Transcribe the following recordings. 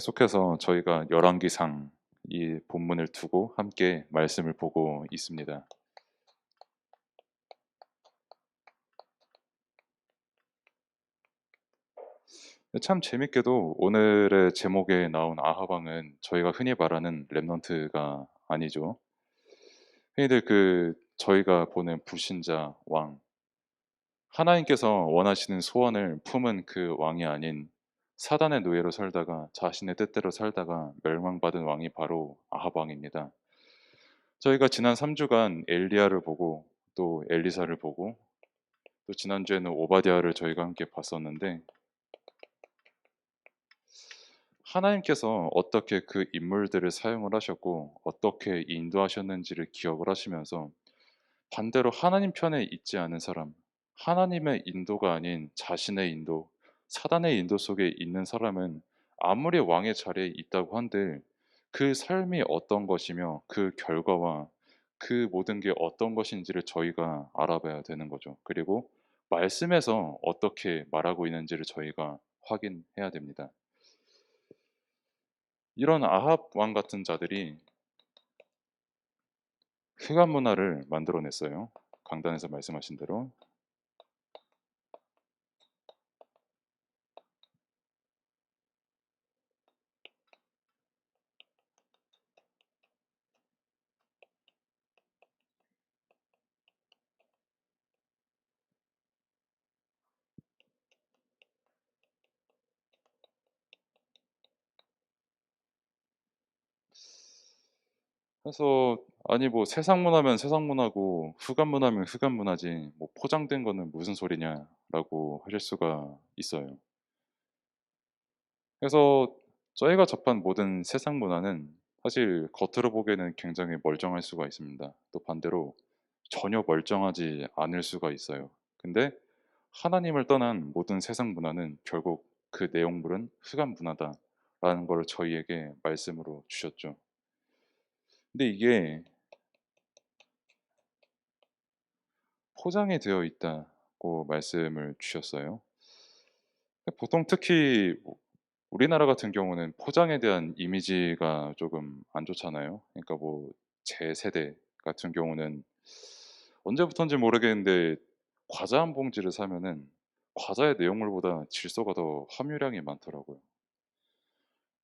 계속해서 저희가 열왕기상 이 본문을 두고 함께 말씀을 보고 있습니다. 참 재밌게도 오늘의 제목에 나온 아하방은 저희가 흔히 말하는 렘넌트가 아니죠. 흔히들 저희가 보는 불신자 왕, 하나님께서 원하시는 소원을 품은 그 왕이 아닌 사단의 노예로 살다가 자신의 뜻대로 살다가 멸망받은 왕이 바로 아합 왕입니다. 저희가 지난 3주간 엘리야를 보고 또 엘리사를 보고 또 지난주에는 오바댜를 저희가 함께 봤었는데, 하나님께서 어떻게 그 인물들을 사용을 하셨고 어떻게 인도하셨는지를 기억을 하시면서, 반대로 하나님 편에 있지 않은 사람, 하나님의 인도가 아닌 자신의 인도, 사단의 인도 속에 있는 사람은 아무리 왕의 자리에 있다고 한들 그 삶이 어떤 것이며 그 결과와 그 모든 게 어떤 것인지를 저희가 알아봐야 되는 거죠. 그리고 말씀에서 어떻게 말하고 있는지를 저희가 확인해야 됩니다. 이런 아합 왕 같은 자들이 흑암 문화를 만들어냈어요. 강단에서 말씀하신 대로. 그래서 아니 뭐 세상 문화면 세상 문화고 흑암 문화면 흑암 문화지 뭐 포장된 거는 무슨 소리냐라고 하실 수가 있어요. 그래서 저희가 접한 모든 세상 문화는 사실 겉으로 보기에는 굉장히 멀쩡할 수가 있습니다. 또 반대로 전혀 멀쩡하지 않을 수가 있어요. 근데 하나님을 떠난 모든 세상 문화는 결국 그 내용물은 흑암 문화다라는 걸 저희에게 말씀으로 주셨죠. 근데 이게 포장이 되어 있다고 말씀을 주셨어요. 보통 특히 우리나라 같은 경우는 포장에 대한 이미지가 조금 안 좋잖아요. 그러니까 뭐 제 세대 같은 경우는 언제부턴지 모르겠는데 과자 한 봉지를 사면은 과자의 내용물보다 질소가 더 함유량이 많더라고요.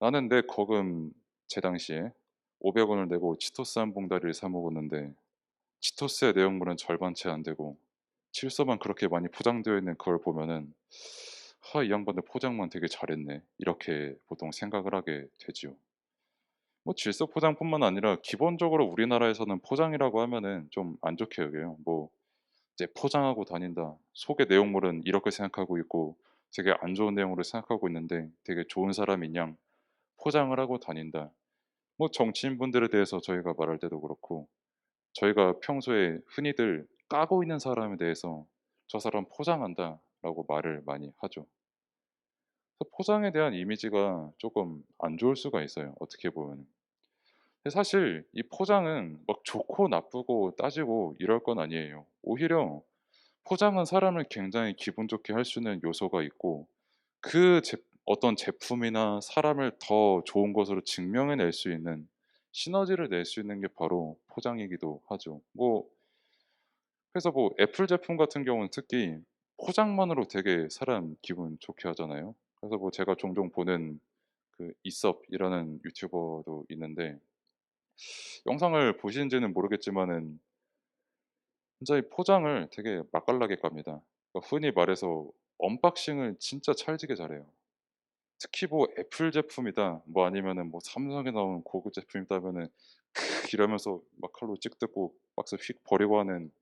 나는 내 거금 제 당시에 500원을 내고 치토스 한 봉다리를 사 먹었는데 치토스의 내용물은 절반 채 안 되고 질소만 그렇게 많이 포장되어 있는 그걸 보면은 '하 이 양반들 포장만 되게 잘했네.' 이렇게 보통 생각을 하게 되지요. 뭐 질소 포장뿐만 아니라 기본적으로 우리나라에서는 포장이라고 하면은 좀 안 좋게 여겨요. 뭐 이제 '포장하고 다닌다. 속의 내용물은 이렇게 생각하고 있고 되게 안 좋은 내용으로 생각하고 있는데 되게 좋은 사람인 양 포장을 하고 다닌다.' 뭐 정치인분들에 대해서 저희가 말할 때도 그렇고 저희가 평소에 흔히들 까고 있는 사람에 대해서 "저 사람 포장한다."라고 말을 많이 하죠. 그래서 포장에 대한 이미지가 조금 안 좋을 수가 있어요, 어떻게 보면은. 근데 사실 이 포장은 막 좋고 나쁘고 따지고 이럴 건 아니에요. 오히려 포장은 사람을 굉장히 기분 좋게 할 수 있는 요소가 있고, 그 어떤 제품이나 사람을 더 좋은 것으로 증명해 낼 수 있는 시너지를 낼 수 있는 게 바로 포장이기도 하죠. 그래서 뭐 애플 제품 같은 경우는 특히 포장만으로 되게 사람 기분 좋게 하잖아요. 그래서 뭐 제가 종종 보는 이섭이라는 유튜버도 있는데, 영상을 보시는지는 모르겠지만은 진짜 이 포장을 되게 맛깔나게 갑니다. 그러니까 흔히 말해서 언박싱을 진짜 찰지게 잘해요. 특히 뭐 애플 제품이다 뭐 아니면은 뭐 삼성에 나온 고급 제품이다면은 이러면서 막 칼로 찍뜯고 박스 휙 버리고 하는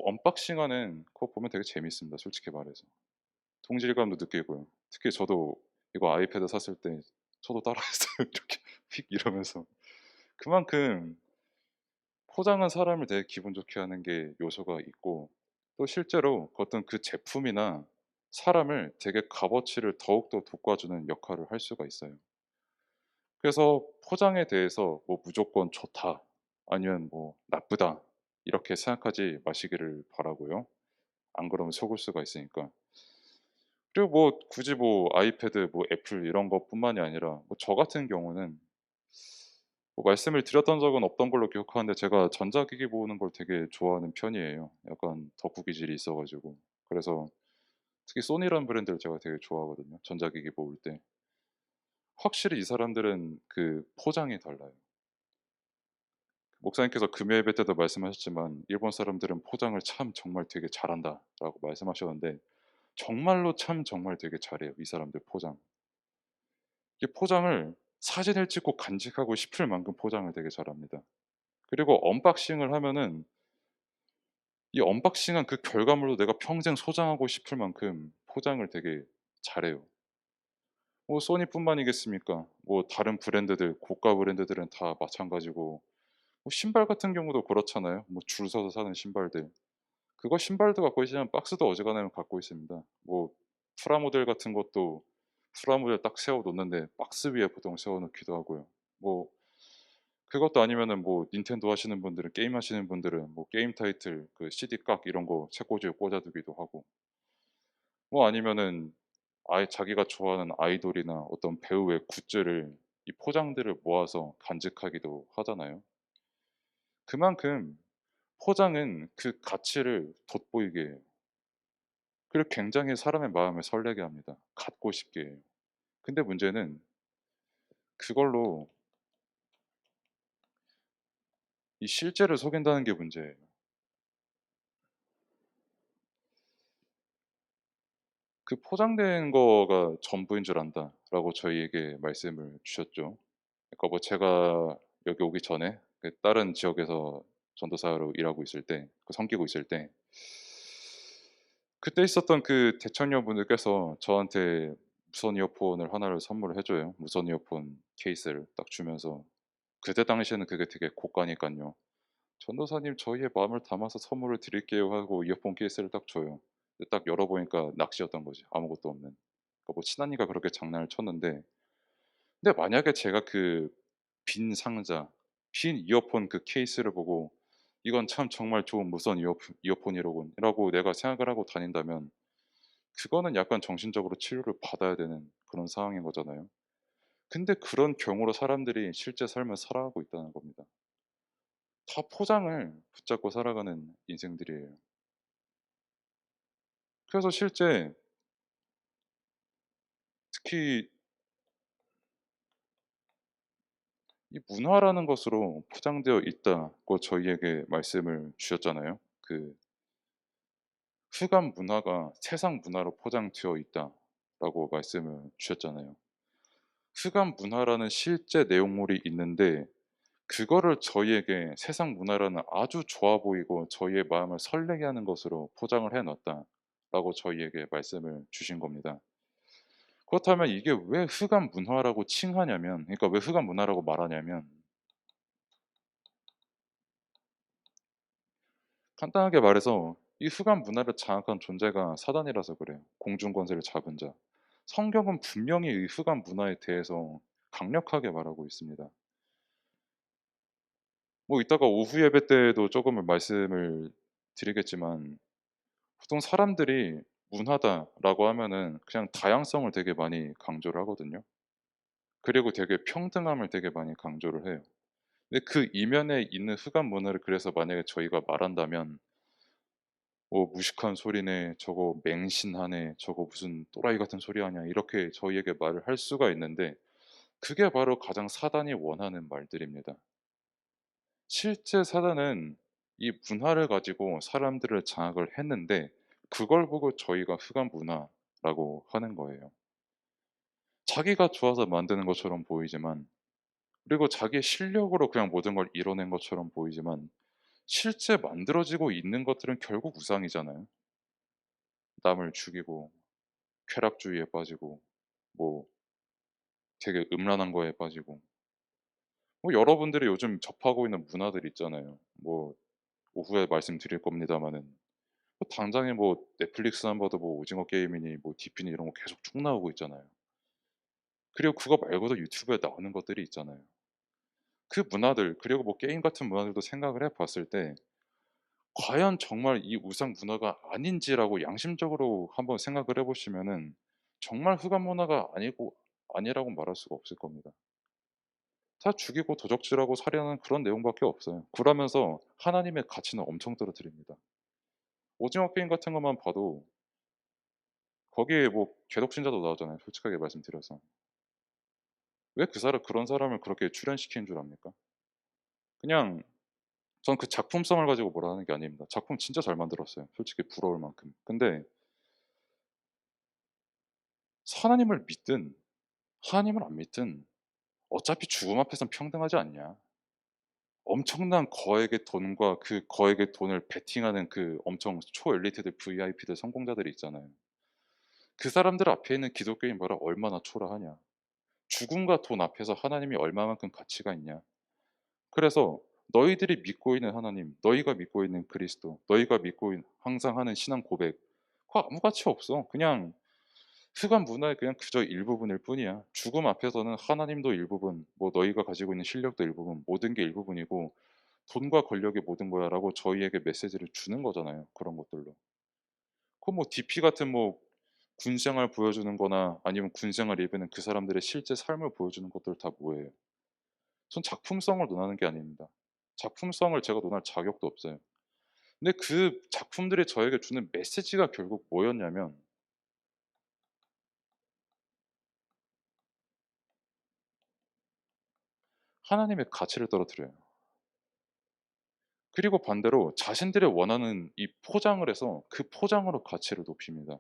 언박싱하는 그거 보면 되게 재밌습니다, 솔직히 말해서. 동질감도 느끼고요. 특히 저도 이거 아이패드 샀을 때 저도 따라했어요. 이렇게 휙 이러면서. 그만큼 포장은 사람을 되게 기분 좋게 하는 게 요소가 있고, 또 실제로 어떤 그 제품이나 사람을 되게 값어치를 더욱더 돋궈주는 역할을 할 수가 있어요. 그래서 포장에 대해서 뭐 무조건 좋다 아니면 뭐 나쁘다 이렇게 생각하지 마시기를 바라고요. 안 그러면 속을 수가 있으니까. 그리고 뭐 굳이 뭐 아이패드 뭐 애플 이런 것뿐만이 아니라 뭐 저 같은 경우는 뭐 말씀을 드렸던 적은 없던 걸로 기억하는데 제가 전자기기 모으는 걸 되게 좋아하는 편이에요. 약간 덕후 기질이 있어 가지고. 그래서 특히 소니라는 브랜드를 제가 되게 좋아하거든요, 전자기기 모을 때. 확실히 이 사람들은 그 포장이 달라요. 목사님께서 금요 예배 때도 말씀하셨지만 "일본 사람들은 포장을 참 정말 되게 잘한다."라고 말씀하셨는데 정말로 참 정말 되게 잘해요, 이 사람들 포장. 이게 포장을 사진을 찍고 간직하고 싶을 만큼 포장을 되게 잘합니다. 그리고 언박싱을 하면은 이 언박싱한 그 결과물도 내가 평생 소장하고 싶을 만큼 포장을 되게 잘해요. 뭐 소니뿐만이겠습니까? 뭐 다른 브랜드들 고가 브랜드들은 다 마찬가지고 뭐 신발 같은 경우도 그렇잖아요. 뭐 줄 서서 사는 신발들. 그거 신발도 갖고 있지만 박스도 어지간하면 갖고 있습니다. 뭐 프라모델 같은 것도 프라모델 딱 세워 놓는데 박스 위에 보통 세워 놓기도 하고요. 뭐 그것도 아니면은 뭐 닌텐도 하시는 분들은 게임 하시는 분들은 뭐 게임 타이틀 그 CD 깍 이런 거 책꽂이에 꽂아 두기도 하고 뭐 아니면은 아예 자기가 좋아하는 아이돌이나 어떤 배우의 굿즈를 이 포장들을 모아서 간직하기도 하잖아요. 그만큼 포장은 그 가치를 돋보이게 해요. 그리고 굉장히 사람의 마음을 설레게 합니다. 갖고 싶게 해요. 근데 문제는 그걸로 이 실제를 속인다는 게 문제예요. 그 "포장된 거가 전부인 줄 안다."라고 저희에게 말씀을 주셨죠. 그러니까 뭐 제가 여기 오기 전에 그 다른 지역에서 전도사로 일하고 있을 때 섬기고 있을 때 그때 있었던 그 대처녀분들께서 저한테 무선 이어폰을 하나를 선물을 해 줘요. 무선 이어폰 케이스를 딱 주면서 그때 당시에는 그게 되게 고가니깐요. "전도사님 저희의 마음을 담아서 선물을 드릴게요." 하고 이어폰 케이스를 딱 줘요. 근데 딱 열어 보니까 낚시였던 거지 아무것도 없는. 그러니까 뭐 친하니까 그렇게 장난을 쳤는데 근데 만약에 제가 그 빈 상자, 빈 이어폰 그 케이스를 보고 '이건 참 정말 좋은 무선 이어폰이로군.' 라고 내가 생각을 하고 다닌다면 그거는 약간 정신적으로 치료를 받아야 되는 그런 상황인 거잖아요. 근데 그런 경우로 사람들이 실제 삶을 살아가고 있다는 겁니다. 다 포장을 붙잡고 살아가는 인생들이에요. 그래서 실제 특히 이 문화라는 것으로 포장되어 있다고 저희에게 말씀을 주셨잖아요. 그 "흑암 문화가 세상 문화로 포장되어 있다."라고 말씀을 주셨잖아요. 흑암 문화라는 실제 내용물이 있는데 그거를 저희에게 세상 문화라는 아주 좋아 보이고 저희의 마음을 설레게 하는 것으로 포장을 해 놨다라고 저희에게 말씀을 주신 겁니다. 그렇다면 이게 왜 흑암 문화라고 칭하냐면 그러니까 왜 흑암 문화라고 말하냐면 간단하게 말해서 이 흑암 문화를 장악한 존재가 사단이라서 그래요. 공중 권세를 잡은 자. 성경은 분명히 이 흑암 문화에 대해서 강력하게 말하고 있습니다. 뭐 이따가 오후 예배 때에도 조금은 말씀을 드리겠지만 보통 사람들이 문화다라고 하면은 그냥 다양성을 되게 많이 강조를 하거든요. 그리고 되게 평등함을 되게 많이 강조를 해요. 근데 그 이면에 있는 흑암 문화를 그래서 만약에 저희가 말한다면 뭐 "무식한 소리네. 저거 맹신하네. 저거 무슨 또라이 같은 소리 하냐." 이렇게 저희에게 말을 할 수가 있는데 그게 바로 가장 사단이 원하는 말들입니다. 실제 사단은 이 문화를 가지고 사람들을 장악을 했는데 그걸 보고 저희가 흑암 문화라고 하는 거예요. 자기가 좋아서 만드는 것처럼 보이지만 그리고 자기의 실력으로 그냥 모든 걸 이뤄낸 것처럼 보이지만 실제 만들어지고 있는 것들은 결국 우상이잖아요. 남을 죽이고 쾌락주의에 빠지고 뭐 되게 음란한 거에 빠지고 뭐 여러분들이 요즘 접하고 있는 문화들 있잖아요. 뭐 오후에 말씀드릴 겁니다마는 뭐 당장에 뭐 넷플릭스만 봐도 뭐 오징어 게임이니 뭐 디피니 이런 거 계속 쭉 나오고 있잖아요. 그리고 그거 말고도 유튜브에 나오는 것들이 있잖아요. 그 문화들 그리고 뭐 게임 같은 문화들도 생각을 해 봤을 때 과연 정말 이 우상 문화가 아닌지라고 양심적으로 한번 생각을 해 보시면은 정말 흑암 문화가 아니고 아니라고 말할 수가 없을 겁니다. 다 죽이고 도적질하고 살해하는 그런 내용밖에 없어요. 그러면서 하나님의 가치는 엄청 떨어뜨립니다. 오징어 게임 같은 것만 봐도 거기에 뭐 개독신자도 나오잖아요, 솔직하게 말씀드려서. 왜 그런 사람을 그렇게 출연시키는 줄 압니까? 그냥 전 그 작품성을 가지고 뭐라 하는 게 아닙니다. 작품 진짜 잘 만들었어요, 솔직히 부러울 만큼. 근데 하나님을 믿든 하나님을 안 믿든 어차피 죽음 앞에선 평등하지 않냐. 엄청난 거액의 돈과 그 거액의 돈을 베팅하는 그 엄청 초엘리트들 VIP들 성공자들이 있잖아요. 그 사람들 앞에 있는 기독교인 뭐라 얼마나 초라하냐. 죽음과 돈 앞에서 하나님이 얼마만큼 가치가 있냐. 그래서 너희들이 믿고 있는 하나님, 너희가 믿고 있는 그리스도, 너희가 믿고 있는 항상 하는 신앙 고백, 그거 아무 가치 없어. 그냥 흑암 문화의 그냥 그저 일부분일 뿐이야. 죽음 앞에서는 하나님도 일부분, 뭐 너희가 가지고 있는 실력도 일부분, 모든 게 일부분이고 돈과 권력이 모든 거야라고 저희에게 메시지를 주는 거잖아요. 그런 것들로. 그 뭐 DP 같은 뭐 군생활 보여주는 거나 아니면 군생활 예배는 그 사람들의 실제 삶을 보여주는 것들 다 뭐예요? 전 작품성을 논하는 게 아닙니다. 작품성을 제가 논할 자격도 없어요. 근데 그 작품들이 저에게 주는 메시지가 결국 뭐였냐면 하나님의 가치를 떨어뜨려요. 그리고 반대로 자신들의 원하는 이 포장을 해서 그 포장으로 가치를 높입니다.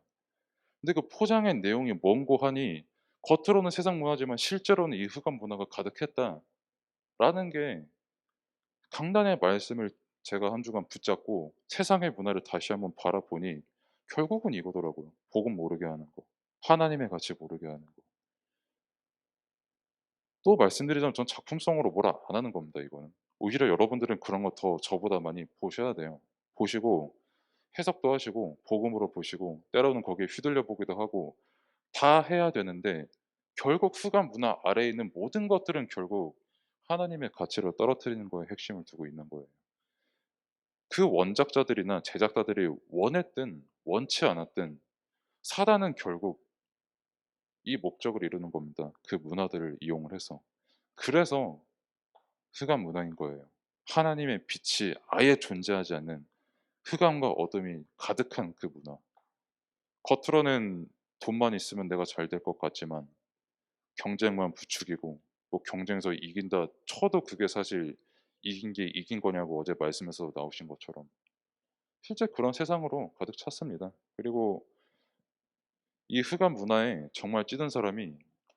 근데 그 포장의 내용이 뭔고 하니 겉으로는 세상 문화지만 실제로는 이 흑암 문화가 가득했다라는 게 강단의 말씀을 제가 한 주간 붙잡고 세상의 문화를 다시 한번 바라보니 결국은 이거더라고요. 복음 모르게 하는 거. 하나님의 가치 모르게 하는 거. 또 말씀드리자면 전 작품성으로 뭐라 안 하는 겁니다, 이거는. 오히려 여러분들은 그런 거 더 저보다 많이 보셔야 돼요. 보시고 해석도 하시고 복음으로 보시고 때로는 거기에 휘둘려 보기도 하고 다 해야 되는데 결국 흑암 문화 아래에 있는 모든 것들은 결국 하나님의 가치를 떨어뜨리는 거에 핵심을 두고 있는 거예요. 그 원작자들이나 제작자들이 원했든 원치 않았든 사단은 결국 이 목적을 이루는 겁니다. 그 문화들을 이용을 해서. 그래서 흑암 문화인 거예요. 하나님의 빛이 아예 존재하지 않는 흑암과 어둠이 가득한 그 문화. 겉으로는 돈만 있으면 내가 잘 될 것 같지만 경쟁만 부추기고 뭐 경쟁에서 이긴다 쳐도 그게 사실 이긴 게 이긴 거냐고 어제 말씀에서 나오신 것처럼 실제 그런 세상으로 가득 찼습니다. 그리고 이 흑암 문화에 정말 찌든 사람이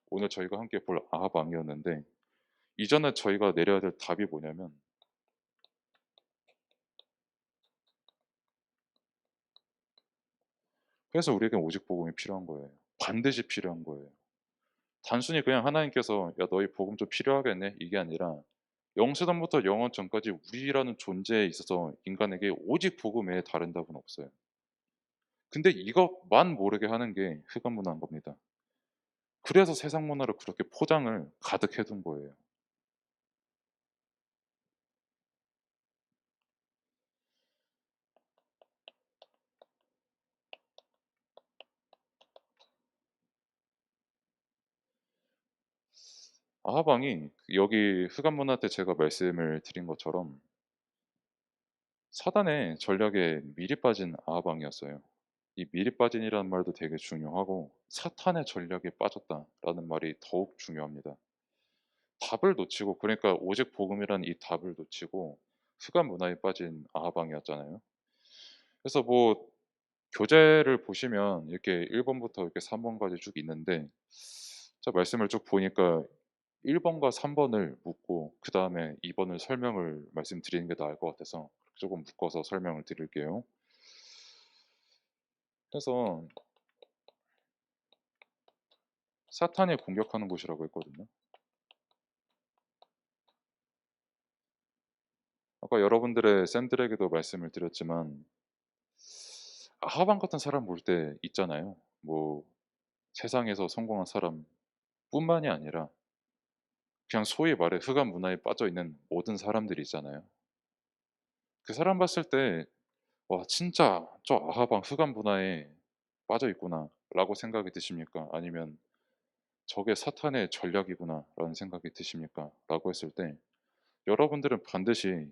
오늘 저희가 함께 볼 아합 왕이었는데 이전에 저희가 내려야 될 답이 뭐냐면 그래서 우리에게 오직 복음이 필요한 거예요. 반드시 필요한 거예요. 단순히 그냥 하나님께서 "야 너희 복음 좀 필요하겠네." 이게 아니라 영세전부터 영원전까지 우리라는 존재에 있어서 인간에게 오직 복음 외에 다른 답은 없어요. 근데 이것만 모르게 하는 게 흑암 문화인 겁니다. 그래서 세상 문화를 그렇게 포장을 가득 해둔 거예요. 아하방이 여기 흑암 문화 때 제가 말씀을 드린 것처럼 사단의 전략에 미리 빠진 아하방이었어요. 이 미리 빠진이라는 말도 되게 중요하고 사탄의 전략에 빠졌다라는 말이 더욱 중요합니다. 답을 놓치고 그러니까 오직 복음이라는 이 답을 놓치고 흑암 문화에 빠진 아하방이었잖아요. 그래서 뭐 교재를 보시면 이렇게 1 번부터 이렇게 3 번까지 쭉 있는데 제가 말씀을 쭉 보니까 1 번과 3 번을 묻고 그다음에 2 번을 설명을 말씀드리는 게 나을 것 같아서 조금 묶어서 설명을 드릴게요. 그래서 사탄이 공격하는 곳이라고 했거든요. 아까 여러분들의 샌들에게도 말씀을 드렸지만 아하방 같은 사람 볼 때 있잖아요. 뭐 세상에서 성공한 사람뿐만이 아니라 그냥 소위 말해 흑암 문화에 빠져 있는 모든 사람들이 있잖아요. 그 사람 봤을 때 '와 진짜 저 아하방 흑암 문화에 빠져 있구나.'라고 생각이 드십니까? 아니면 '저게 사탄의 전략이구나.'라는 생각이 드십니까? 라고 했을 때 여러분들은 반드시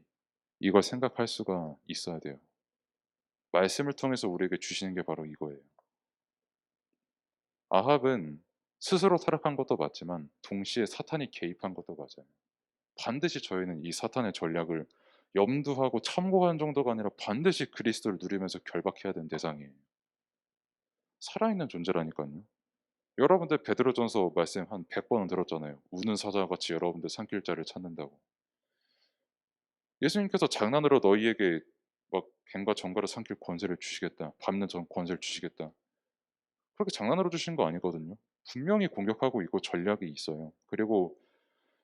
이걸 생각할 수가 있어야 돼요. 말씀을 통해서 우리에게 주시는 게 바로 이거예요. 아합은 스스로 타락한 것도 맞지만 동시에 사탄이 개입한 것도 맞아요. 반드시 저희는 이 사탄의 전략을 염두하고 참고하는 정도가 아니라 반드시 그리스도를 누리면서 결박해야 되는 대상이에요. 살아있는 존재라니깐요. 여러분들 베드로전서 말씀 한 100 번은 들었잖아요. 우는 사자와 같이 여러분들 산 길자를 찾는다고. 예수님께서 장난으로 너희에게 막 뱀과 정갈을 삼킬 권세를 주시겠다. 밟는 전 권세를 주시겠다. 그렇게 장난으로 주신 거 아니거든요. 분명히 공격하고 있고 전략이 있어요. 그리고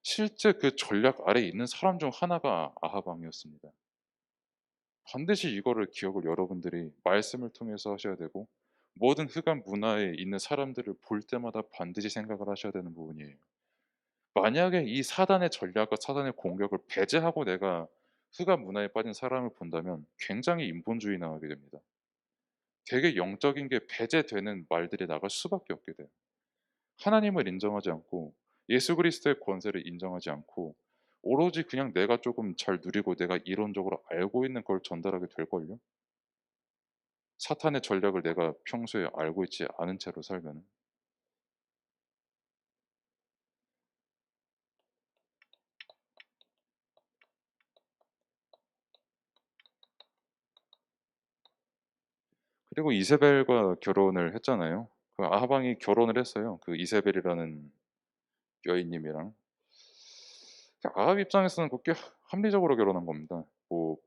실제 그 전략 아래에 있는 사람 중 하나가 아합 왕이었습니다. 반드시 이거를 기억을 여러분들이 말씀을 통해서 하셔야 되고 모든 흑암 문화에 있는 사람들을 볼 때마다 반드시 생각을 하셔야 되는 부분이에요. 만약에 이 사단의 전략과 사단의 공격을 배제하고 내가 흑암 문화에 빠진 사람을 본다면 굉장히 인본주의 나오게 됩니다. 되게 영적인 게 배제되는 말들이 나갈 수밖에 없게 돼요. 하나님을 인정하지 않고 예수 그리스도의 권세를 인정하지 않고 오로지 그냥 내가 조금 잘 누리고 내가 이론적으로 알고 있는 걸 전달하게 될걸요. 사탄의 전략을 내가 평소에 알고 있지 않은 채로 살면은. 그리고 이세벨과 결혼을 했잖아요. 그 아하방이 결혼을 했어요. 그 이세벨이라는 여인님이랑. 아합 입장에서는 그게 합리적으로 결혼한 겁니다. 뭐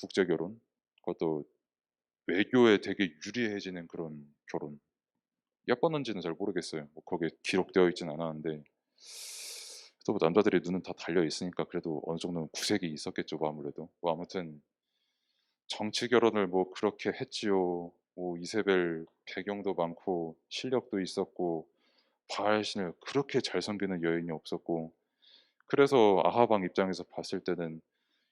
국제 결혼, 그것도 외교에 되게 유리해지는 그런 결혼. 예뻤는지는 잘 모르겠어요. 뭐 거기에 기록되어 있진 않았는데 또 남자들의 눈은 다 달려 있으니까 그래도 어느 정도는 구색이 있었겠죠, 뭐 아무래도. 뭐 아무튼 정치 결혼을 뭐 그렇게 했지요. 뭐 이세벨 배경도 많고 실력도 있었고 바알 신을 그렇게 잘 섬기는 여인이 없었고 그래서 아하방 입장에서 봤을 때는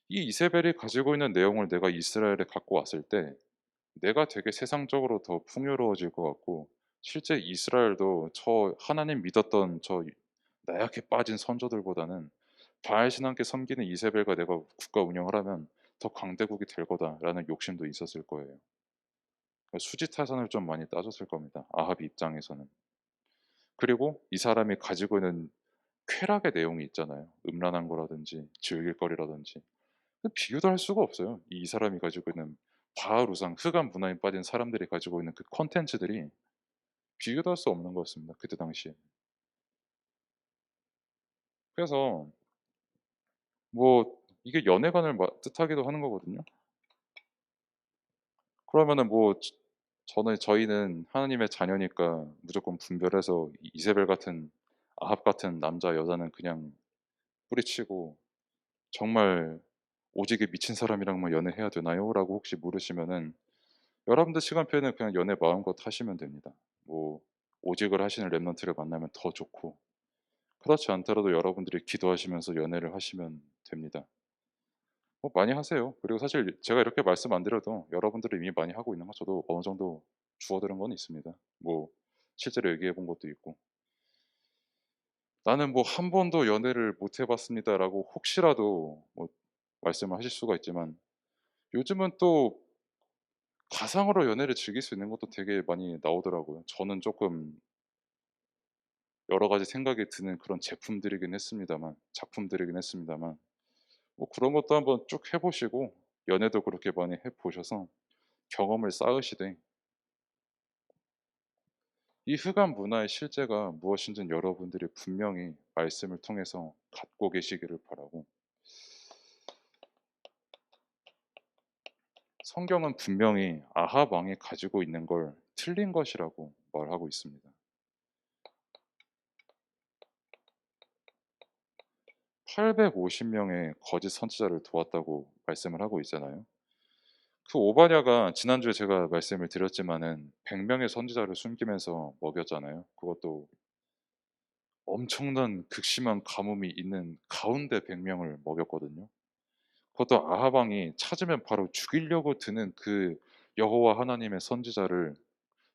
이 이세벨이 가지고 있는 내용을 내가 이스라엘에 갖고 왔을 때 내가 되게 세상적으로 더 풍요로워질 것 같고 실제 이스라엘도 저 하나님 믿었던 저 나약해 빠진 선조들보다는 바알 신앙께 섬기는 이세벨과 내가 국가 운영을 하면 더 강대국이 될 거다라는 욕심도 있었을 거예요. 그러니까 수지타산을 좀 많이 따졌을 겁니다. 아합 입장에서는. 그리고 이 사람이 가지고 있는 쾌락의 내용이 있잖아요. 음란한 거라든지 즐길 거리라든지 비교도 할 수가 없어요. 이 사람이 가지고 있는 바알 우상, 흑암 문화에 빠진 사람들이 가지고 있는 그 콘텐츠들이 비교도 할 수 없는 거였습니다. 그때 당시에. 그래서 뭐 이게 연애관을 뜻하기도 하는 거거든요. 그러면은 뭐 저희는 하나님의 자녀니까 무조건 분별해서 이세벨 같은 아합 같은 남자 여자는 그냥 뿌리치고 정말 오직에 미친 사람이랑만 연애해야 되나요? 라고 혹시 물으시면은 여러분들 시간표에는 그냥 연애 마음껏 하시면 됩니다. 뭐 오직을 하시는 랩런트를 만나면 더 좋고 그렇지 않더라도 여러분들이 기도하시면서 연애를 하시면 됩니다. 뭐 많이 하세요. 그리고 사실 제가 이렇게 말씀 안 드려도 여러분들이 이미 많이 하고 있는 거 저도 어느 정도 주워들은 건 있습니다. 뭐 실제로 얘기해 본 것도 있고. "나는 뭐 한 번도 연애를 못 해 봤습니다."라고 혹시라도 뭐 말씀을 하실 수가 있지만 요즘은 또 가상으로 연애를 즐길 수 있는 것도 되게 많이 나오더라고요. 저는 쪼끔 여러 가지 생각이 드는 그런 제품들이긴 했습니다만 작품들이긴 했습니다만 뭐 그런 것도 한번 쭉 해 보시고 연애도 그렇게 많이 해 보셔서 경험을 쌓으시되 이 흑암 문화의 실제가 무엇인지는 여러분들이 분명히 말씀을 통해서 갖고 계시기를 바라고 성경은 분명히 아합 왕이 가지고 있는 걸 틀린 것이라고 말하고 있습니다. 850 명의 거짓 선지자를 도왔다고 말씀을 하고 있잖아요. 그 오바댜가 지난주에 제가 말씀을 드렸지만은 100 명의 선지자를 숨기면서 먹였잖아요. 그것도 엄청난 극심한 가뭄이 있는 가운데 100 명을 먹였거든요. 그것도 아합 왕이 찾으면 바로 죽이려고 드는 그 여호와 하나님의 선지자를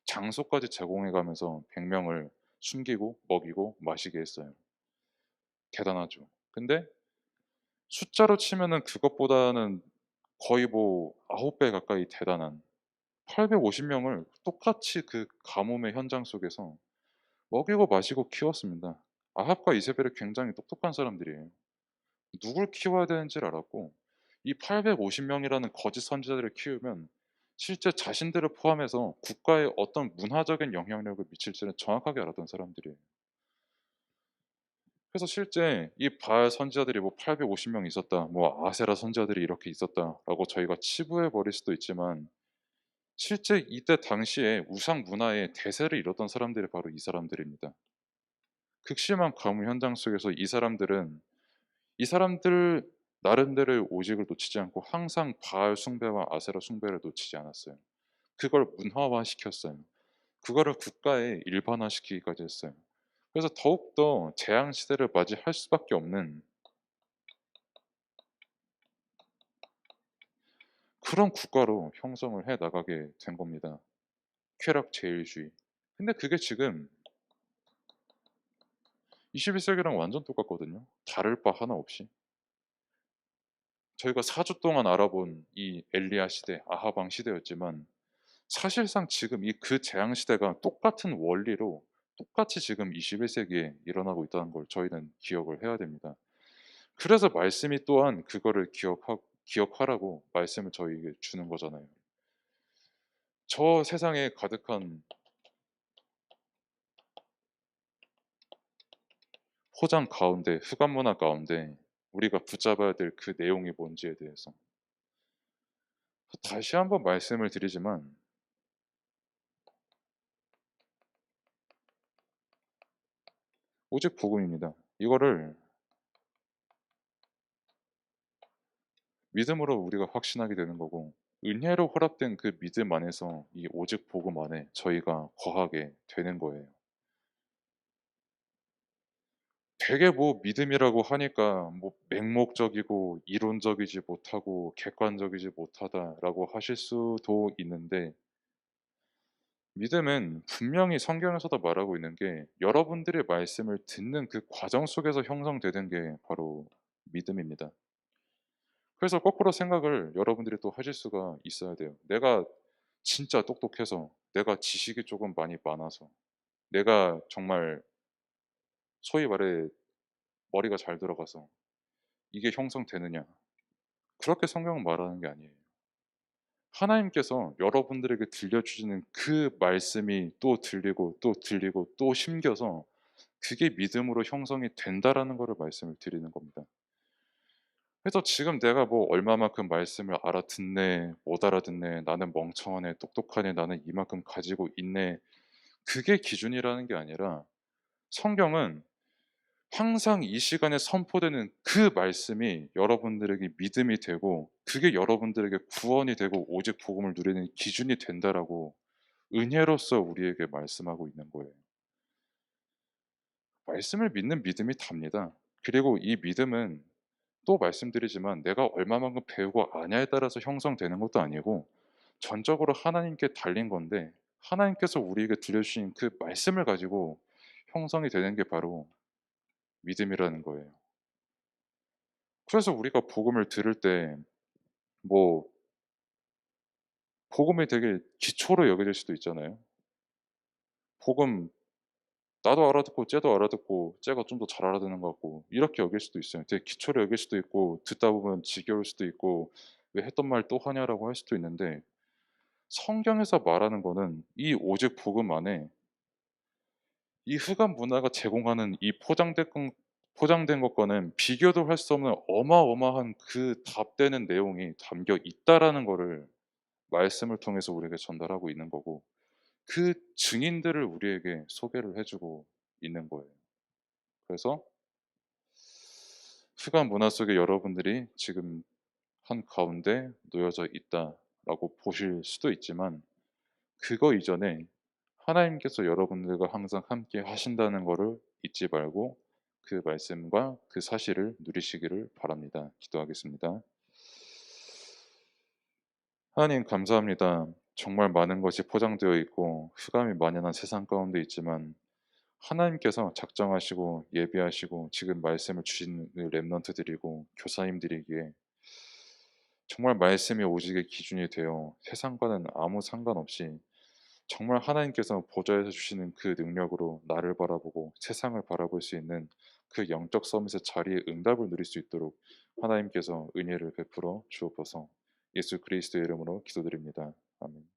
장소까지 제공해 가면서 100 명을 숨기고 먹이고 마시게 했어요. 대단하죠. 근데 숫자로 치면은 그것보다는 거의 뭐 9배 가까이 대단한 850 명을 똑같이 그 가뭄의 현장 속에서 먹이고 마시고 키웠습니다. 아합과 이세벨이 굉장히 똑똑한 사람들이에요. 누굴 키워야 되는지를 알았고 이 850 명이라는 거짓 선지자들을 키우면 실제 자신들을 포함해서 국가에 어떤 문화적인 영향력을 미칠지를 정확하게 알았던 사람들이에요. 그래서 실제 이 바알 선지자들이 뭐 850명 있었다, 뭐 아세라 선지자들이 이렇게 있었다라고 저희가 치부해 버릴 수도 있지만 실제 이때 당시에 우상 문화의 대세를 이뤘던 사람들이 바로 이 사람들입니다. 극심한 가뭄 현장 속에서 이 사람들 나름대로의 오직을 놓치지 않고 항상 바알 숭배와 아세라 숭배를 놓치지 않았어요. 그걸 문화화시켰어요. 그거를 국가에 일반화시키기까지 했어요. 그래서 더욱더 재앙 시대를 맞이할 수밖에 없는 그런 국가로 형성을 해 나가게 된 겁니다. 쾌락 제일주의. 근데 그게 지금 21세기랑 완전 똑같거든요. 다를 바 하나 없이. 저희가 4주 동안 알아본 이 엘리야 시대, 아합 왕 시대였지만 사실상 지금 이 그 재앙 시대가 똑같은 원리로 똑같이 지금 21세기에 일어나고 있다는 걸 저희는 기억을 해야 됩니다. 그래서 말씀이 또한 그거를 기억하라고 말씀을 저희에게 주는 거잖아요. 저 세상에 가득한 포장 가운데, 흑암 문화 가운데 우리가 붙잡아야 될 그 내용이 뭔지에 대해서 다시 한번 말씀을 드리지만 오직 복음입니다. 이거를 믿음으로 우리가 확신하게 되는 거고 은혜로 허락된 그 믿음 안에서 이 오직 복음 안에 저희가 거하게 되는 거예요. 되게 뭐 믿음이라고 하니까 뭐 맹목적이고 이론적이지 못하고 객관적이지 못하다라고 하실 수도 있는데 믿음은 분명히 성경에서도 말하고 있는 게 여러분들의 말씀을 듣는 그 과정 속에서 형성되는 게 바로 믿음입니다. 그래서 거꾸로 생각을 여러분들이 또 하실 수가 있어야 돼요. 내가 진짜 똑똑해서, 내가 지식이 조금 많이 많아서, 내가 정말 소위 말해 머리가 잘 들어가서 이게 형성되느냐? 그렇게 성경은 말하는 게 아니에요. 하나님께서 여러분들에게 들려주시는 그 말씀이 또 들리고 또 들리고 또 심겨서 그게 믿음으로 형성이 된다라는 거를 말씀을 드리는 겁니다. 그래서 지금 내가 뭐 얼마만큼 말씀을 알아듣네, 못 알아듣네, 나는 멍청하네, 똑똑하네, 나는 이만큼 가지고 있네. 그게 기준이라는 게 아니라 성경은 항상 이 시간에 선포되는 그 말씀이 여러분들에게 믿음이 되고 그게 여러분들에게 구원이 되고 오직 복음을 누리는 기준이 된다라고 은혜로서 우리에게 말씀하고 있는 거예요. 말씀을 믿는 믿음이 답니다. 그리고 이 믿음은 또 말씀드리지만 내가 얼마만큼 배우고 아냐에 따라서 형성되는 것도 아니고 전적으로 하나님께 달린 건데 하나님께서 우리에게 들려주신 그 말씀을 가지고 형성이 되는 게 바로 믿음이라는 거예요. 그래서 우리가 복음을 들을 때 뭐 복음이 되게 기초로 여겨질 수도 있잖아요. 복음 나도 알아듣고 쟤도 알아듣고 쟤가 좀 더 잘 알아듣는 것 같고 이렇게 여길 수도 있어요. 되게 기초로 여길 수도 있고 듣다 보면 지겨울 수도 있고 '왜 했던 말 또 하냐.'라고 할 수도 있는데 성경에서 말하는 거는 이 오직 복음 안에 이 흑암 문화가 제공하는 이 포장된 것과는 비교도 할 수 없는 어마어마한 그 답되는 내용이 담겨 있다라는 거를 말씀을 통해서 우리에게 전달하고 있는 거고 그 증인들을 우리에게 소개를 해 주고 있는 거예요. 그래서 흑암 문화 속에 여러분들이 지금 한가운데 놓여져 있다라고 보실 수도 있지만 그거 이전에 하나님께서 여러분들과 항상 함께 하신다는 거를 잊지 말고 그 말씀과 그 사실을 누리시기를 바랍니다. 기도하겠습니다. 하나님 감사합니다. 정말 많은 것이 포장되어 있고 흑암이 만연한 세상 가운데 있지만 하나님께서 작정하시고 예비하시고 지금 말씀을 주신 렘넌트들이고 교사님들이기에 정말 말씀이 오직의 기준이 되어 세상과는 아무 상관없이 정말 하나님께서 보좌에서 주시는 그 능력으로 나를 바라보고 세상을 바라볼 수 있는 그 영적 서밋의 자리에 응답을 누릴 수 있도록 하나님께서 은혜를 베풀어 주옵소서. 예수 그리스도의 이름으로 기도드립니다. 아멘.